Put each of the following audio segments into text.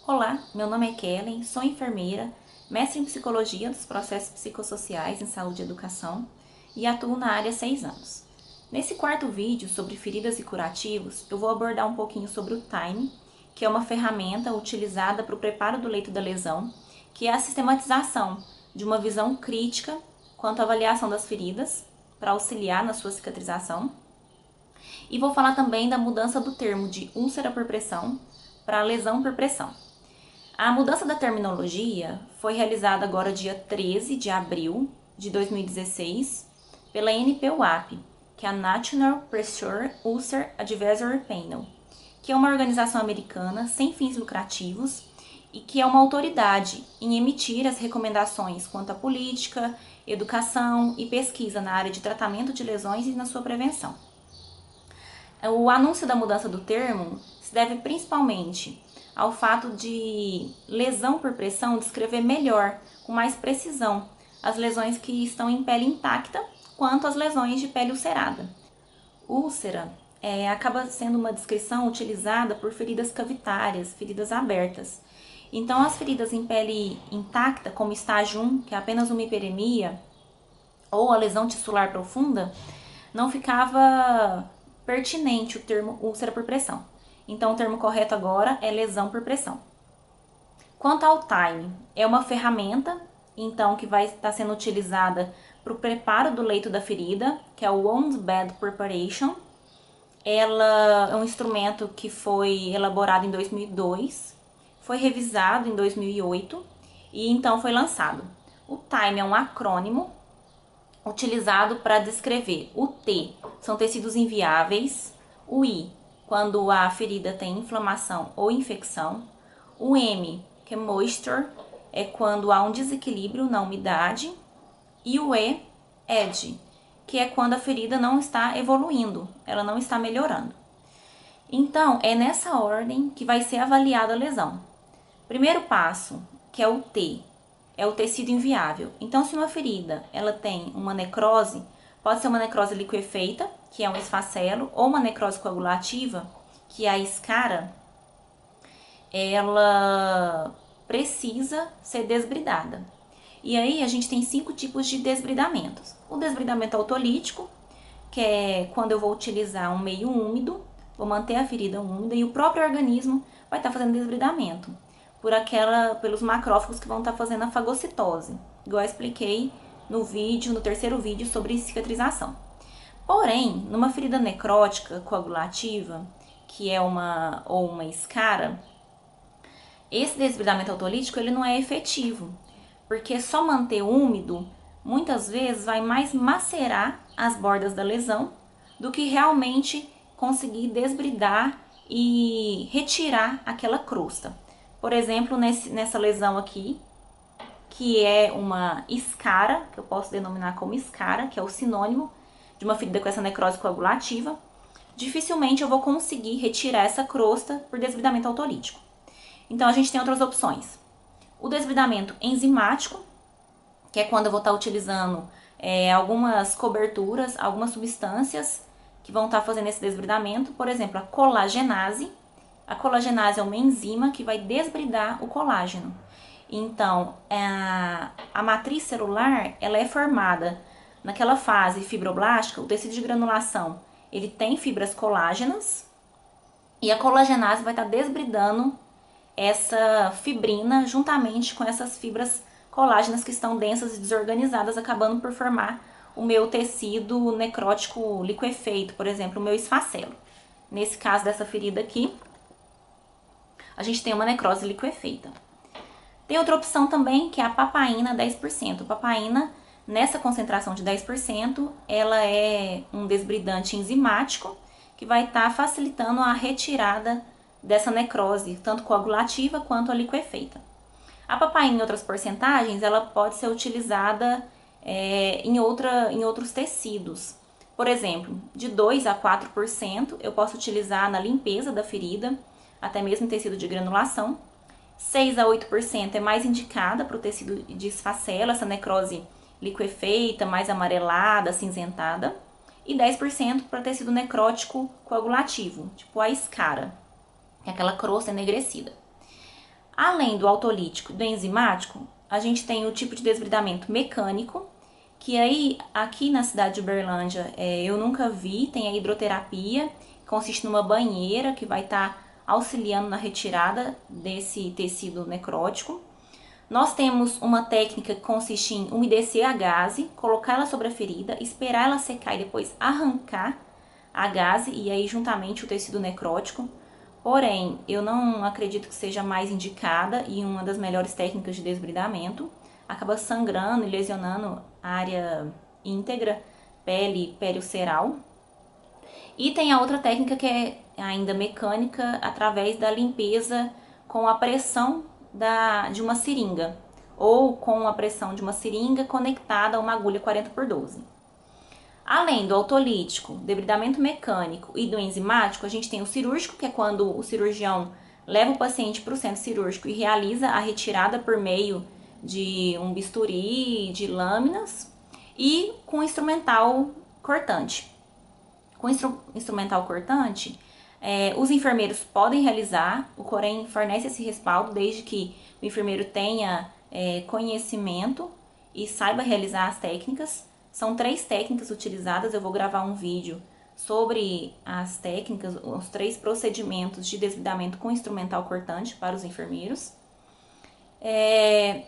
Olá, meu nome é Kellen, sou enfermeira, mestre em Psicologia dos Processos Psicossociais em Saúde e Educação e atuo na área há 6 anos. Nesse quarto vídeo sobre feridas e curativos, eu vou abordar um pouquinho sobre o Time, que é uma ferramenta utilizada para o preparo do leito da lesão, que é a sistematização de uma visão crítica quanto à avaliação das feridas, para auxiliar na sua cicatrização. E vou falar também da mudança do termo de úlcera por pressão para lesão por pressão. A mudança da terminologia foi realizada agora dia 13 de abril de 2016 pela NPUAP, que é a National Pressure Ulcer Advisory Panel, que é uma organização americana sem fins lucrativos e que é uma autoridade em emitir as recomendações quanto à política, educação e pesquisa na área de tratamento de lesões e na sua prevenção. O anúncio da mudança do termo se deve principalmente ao fato de lesão por pressão descrever melhor, com mais precisão, as lesões que estão em pele intacta, quanto as lesões de pele ulcerada. Úlcera acaba sendo uma descrição utilizada por feridas cavitárias, feridas abertas. Então, as feridas em pele intacta, como estágio 1, que é apenas uma hiperemia, ou a lesão tissular profunda, não ficava pertinente o termo úlcera por pressão. Então, o termo correto agora é lesão por pressão. Quanto ao Time, é uma ferramenta, então, que vai estar sendo utilizada para o preparo do leito da ferida, que é o Wound Bed Preparation. Ela é um instrumento que foi elaborado em 2002, foi revisado em 2008 e então foi lançado. O Time é um acrônimo utilizado para descrever o T, são tecidos inviáveis, o I, quando a ferida tem inflamação ou infecção, o M, que é moisture, é quando há um desequilíbrio na umidade, e o E, ED, que é quando a ferida não está evoluindo, ela não está melhorando. Então, é nessa ordem que vai ser avaliada a lesão. Primeiro passo, que é o T, é o tecido inviável. Então, se uma ferida ela tem uma necrose, pode ser uma necrose liquefeita, que é um esfacelo, ou uma necrose coagulativa, que é a escara, ela precisa ser desbridada. E aí a gente tem 5 tipos de desbridamentos. O desbridamento autolítico, que é quando eu vou utilizar um meio úmido, vou manter a ferida úmida e o próprio organismo vai estar fazendo desbridamento pelos macrófagos que vão estar fazendo a fagocitose, igual eu expliquei no terceiro vídeo sobre cicatrização. Porém, numa ferida necrótica coagulativa, que é uma escara, esse desbridamento autolítico ele não é efetivo, porque só manter úmido muitas vezes vai mais macerar as bordas da lesão do que realmente conseguir desbridar e retirar aquela crosta. Por exemplo, nessa lesão aqui, que é uma escara, que eu posso denominar como escara, que é o sinônimo de uma ferida com essa necrose coagulativa, dificilmente eu vou conseguir retirar essa crosta por desbridamento autolítico. Então, a gente tem outras opções. O desbridamento enzimático, que é quando eu vou estar utilizando algumas coberturas, algumas substâncias que vão estar fazendo esse desbridamento. Por exemplo, a colagenase. A colagenase é uma enzima que vai desbridar o colágeno. Então, a matriz celular ela é formada naquela fase fibroblástica, o tecido de granulação, ele tem fibras colágenas e a colagenase vai estar desbridando essa fibrina juntamente com essas fibras colágenas que estão densas e desorganizadas, acabando por formar o meu tecido necrótico liquefeito, por exemplo, o meu esfacelo. Nesse caso dessa ferida aqui, a gente tem uma necrose liquefeita. Tem outra opção também, que é a papaina 10%. A papaina, nessa concentração de 10%, ela é um desbridante enzimático que vai estar facilitando a retirada dessa necrose, tanto coagulativa quanto a liquefeita. A papaina em outras porcentagens, ela pode ser utilizada em outros tecidos. Por exemplo, de 2 a 4% eu posso utilizar na limpeza da ferida, até mesmo em tecido de granulação. 6 a 8% é mais indicada para o tecido de esfacelo, essa necrose liquefeita, mais amarelada, acinzentada. E 10% para tecido necrótico coagulativo, tipo a escara, que é aquela crosta enegrecida. Além do autolítico e do enzimático, a gente tem o tipo de desbridamento mecânico, que aí, aqui na cidade de Uberlândia, eu nunca vi, tem a hidroterapia, que consiste numa banheira que vai estar auxiliando na retirada desse tecido necrótico. Nós temos uma técnica que consiste em umedecer a gaze, colocar ela sobre a ferida, esperar ela secar e depois arrancar a gaze e aí juntamente o tecido necrótico. Porém, eu não acredito que seja mais indicada e uma das melhores técnicas de desbridamento. Acaba sangrando e lesionando a área íntegra, pele perioceral. E tem a outra técnica que é ainda mecânica, através da limpeza com a pressão de uma seringa, ou com a pressão de uma seringa conectada a uma agulha 40x12. Além do autolítico, debridamento mecânico e do enzimático, a gente tem o cirúrgico, que é quando o cirurgião leva o paciente para o centro cirúrgico e realiza a retirada por meio de um bisturi, de lâminas, e com instrumental cortante. Com instrumental cortante, os enfermeiros podem realizar, o Corém fornece esse respaldo desde que o enfermeiro tenha conhecimento e saiba realizar as técnicas. São 3 técnicas utilizadas, eu vou gravar um vídeo sobre as técnicas, os 3 procedimentos de desbridamento com instrumental cortante para os enfermeiros.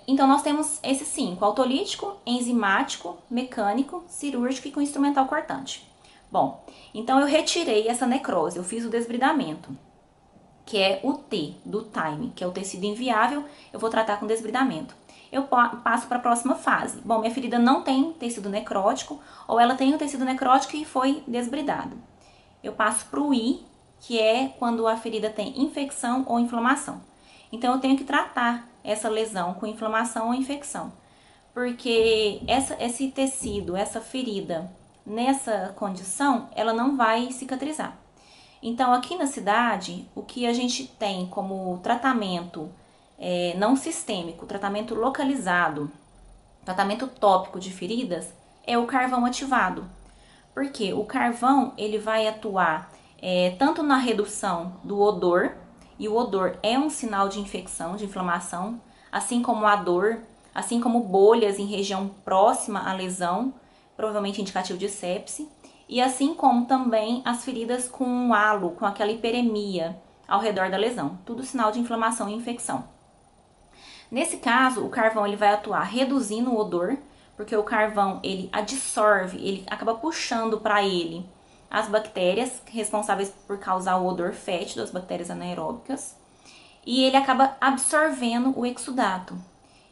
Então nós temos esses 5, autolítico, enzimático, mecânico, cirúrgico e com instrumental cortante. Bom, então eu retirei essa necrose, eu fiz o desbridamento, que é o T do time, que é o tecido inviável, eu vou tratar com desbridamento. Eu passo para a próxima fase. Bom, minha ferida não tem tecido necrótico, ou ela tem o tecido necrótico e foi desbridado. Eu passo para o I, que é quando a ferida tem infecção ou inflamação. Então eu tenho que tratar essa lesão com inflamação ou infecção, porque esse tecido, essa ferida, nessa condição, ela não vai cicatrizar. Então, aqui na cidade, o que a gente tem como tratamento não sistêmico, tratamento localizado, tratamento tópico de feridas, é o carvão ativado. Porque o carvão, ele vai atuar tanto na redução do odor, e o odor é um sinal de infecção, de inflamação, assim como a dor, assim como bolhas em região próxima à lesão, provavelmente indicativo de sepse, e assim como também as feridas com halo, com aquela hiperemia ao redor da lesão, tudo sinal de inflamação e infecção. Nesse caso, o carvão ele vai atuar reduzindo o odor, porque o carvão ele absorve, ele acaba puxando para ele as bactérias responsáveis por causar o odor fétido, as bactérias anaeróbicas, e ele acaba absorvendo o exudato.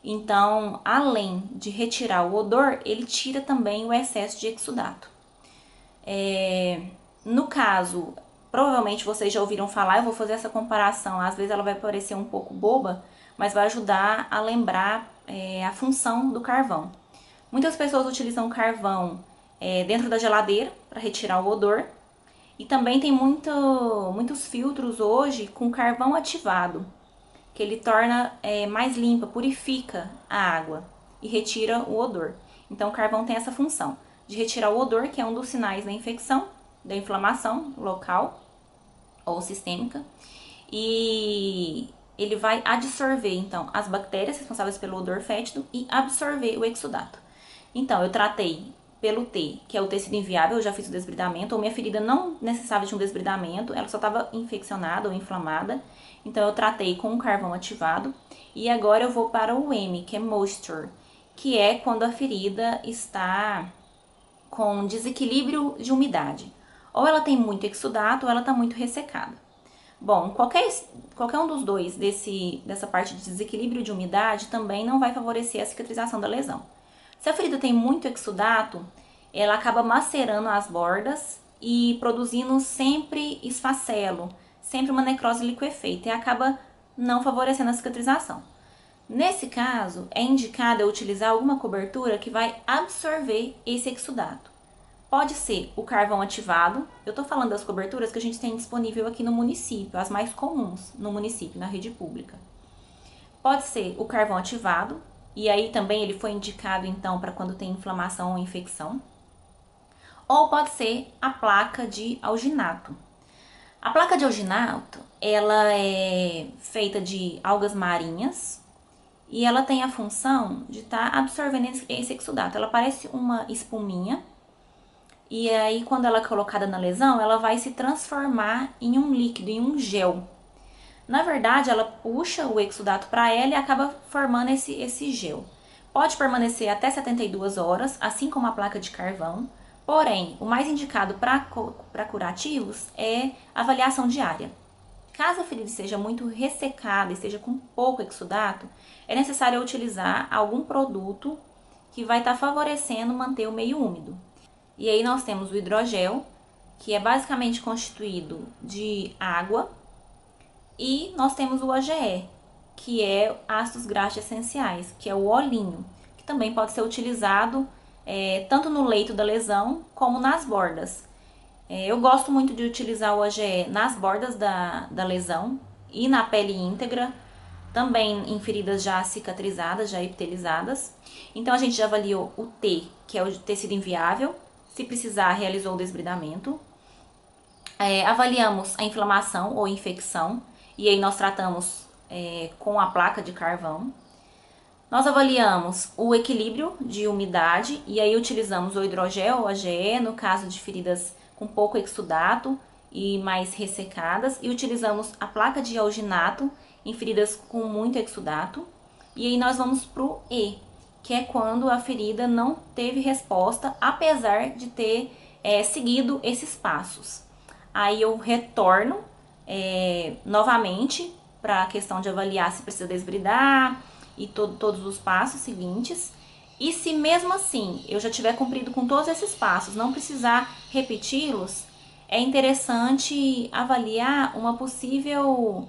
Então, além de retirar o odor, ele tira também o excesso de exudato. No caso, provavelmente vocês já ouviram falar, eu vou fazer essa comparação, às vezes ela vai parecer um pouco boba, mas vai ajudar a lembrar a função do carvão. Muitas pessoas utilizam carvão dentro da geladeira para retirar o odor, e também tem muitos filtros hoje com carvão ativado, que ele torna mais limpa, purifica a água e retira o odor. Então o carvão tem essa função de retirar o odor, que é um dos sinais da infecção, da inflamação local ou sistêmica, e ele vai absorver então as bactérias responsáveis pelo odor fétido e absorver o exudato. Então eu tratei pelo T, que é o tecido inviável, eu já fiz o desbridamento, ou minha ferida não necessitava de um desbridamento, ela só estava infeccionada ou inflamada, então eu tratei com o carvão ativado. E agora eu vou para o M, que é moisture, que é quando a ferida está com desequilíbrio de umidade. Ou ela tem muito exudato ou ela está muito ressecada. Bom, qualquer um dos dois dessa parte de desequilíbrio de umidade também não vai favorecer a cicatrização da lesão. Se a ferida tem muito exudato, ela acaba macerando as bordas e produzindo sempre esfacelo, sempre uma necrose liquefeita, e acaba não favorecendo a cicatrização. Nesse caso, é indicado eu utilizar alguma cobertura que vai absorver esse exudato. Pode ser o carvão ativado, eu estou falando das coberturas que a gente tem disponível aqui no município, as mais comuns no município, na rede pública. Pode ser o carvão ativado, e aí também ele foi indicado então para quando tem inflamação ou infecção. Ou pode ser a placa de alginato. A placa de alginato, Ela é feita de algas marinhas e ela tem a função de estar absorvendo esse exudato. Ela parece uma espuminha e aí quando ela é colocada na lesão, ela vai se transformar em um líquido, em um gel. Na verdade, ela puxa o exudato para ela e acaba formando esse gel. Pode permanecer até 72 horas, assim como a placa de carvão. Porém, o mais indicado para curativos é avaliação diária. Caso a ferida seja muito ressecada e esteja com pouco exudato, é necessário utilizar algum produto que vai estar favorecendo manter o meio úmido. E aí nós temos o hidrogel, que é basicamente constituído de água, e nós temos o OGE, que é ácidos graxos essenciais, que é o olhinho, que também pode ser utilizado tanto no leito da lesão como nas bordas. Eu gosto muito de utilizar o OGE nas bordas da lesão e na pele íntegra, também em feridas já cicatrizadas, já epitelizadas. Então a gente já avaliou o T, que é o tecido inviável, se precisar realizou o desbridamento. Avaliamos a inflamação ou infecção, e aí nós tratamos com a placa de carvão. Nós avaliamos o equilíbrio de umidade, e aí utilizamos o hidrogel ou AGE, no caso de feridas com pouco exudato e mais ressecadas, e utilizamos a placa de alginato em feridas com muito exudato. E aí nós vamos para o E, que é quando a ferida não teve resposta, apesar de ter seguido esses passos. Aí eu retorno novamente para a questão de avaliar se precisa desbridar e todos os passos seguintes. E se mesmo assim eu já tiver cumprido com todos esses passos, não precisar repeti-los, é interessante avaliar uma possível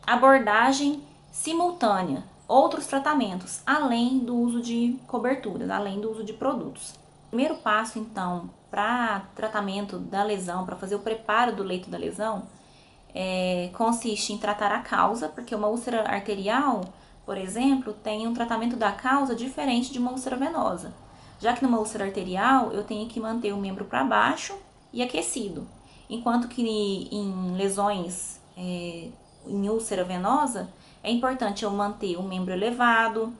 abordagem simultânea, outros tratamentos, além do uso de coberturas, além do uso de produtos. O primeiro passo, então, para tratamento da lesão, para fazer o preparo do leito da lesão, consiste em tratar a causa, porque uma úlcera arterial, por exemplo, tem um tratamento da causa diferente de uma úlcera venosa. Já que numa úlcera arterial, eu tenho que manter o membro para baixo e aquecido, enquanto que em lesões em úlcera venosa, é importante eu manter o membro elevado,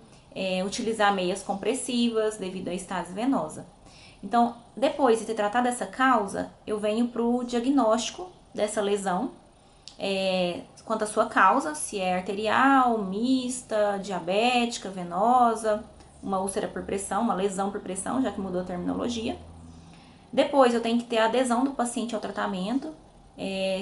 utilizar meias compressivas devido à estase venosa. Então, depois de ter tratado essa causa, eu venho para o diagnóstico dessa lesão, quanto à sua causa, se é arterial, mista, diabética, venosa, uma úlcera por pressão, uma lesão por pressão, já que mudou a terminologia. Depois eu tenho que ter a adesão do paciente ao tratamento,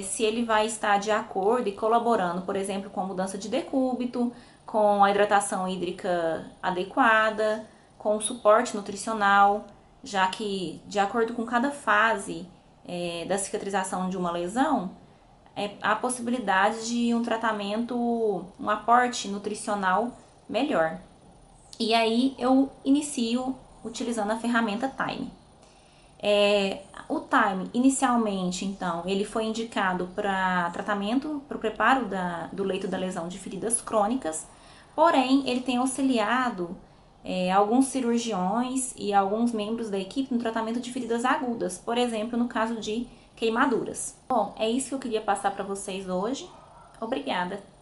se ele vai estar de acordo e colaborando, por exemplo, com a mudança de decúbito, com a hidratação hídrica adequada, com o suporte nutricional, já que de acordo com cada fase da cicatrização de uma lesão, há a possibilidade de um tratamento, um aporte nutricional melhor. E aí eu inicio utilizando a ferramenta Time. O Time, inicialmente, então, ele foi indicado para tratamento, para o preparo do leito da lesão de feridas crônicas, porém, ele tem auxiliado alguns cirurgiões e alguns membros da equipe no tratamento de feridas agudas, por exemplo, no caso de queimaduras. Bom, é isso que eu queria passar para vocês hoje. Obrigada!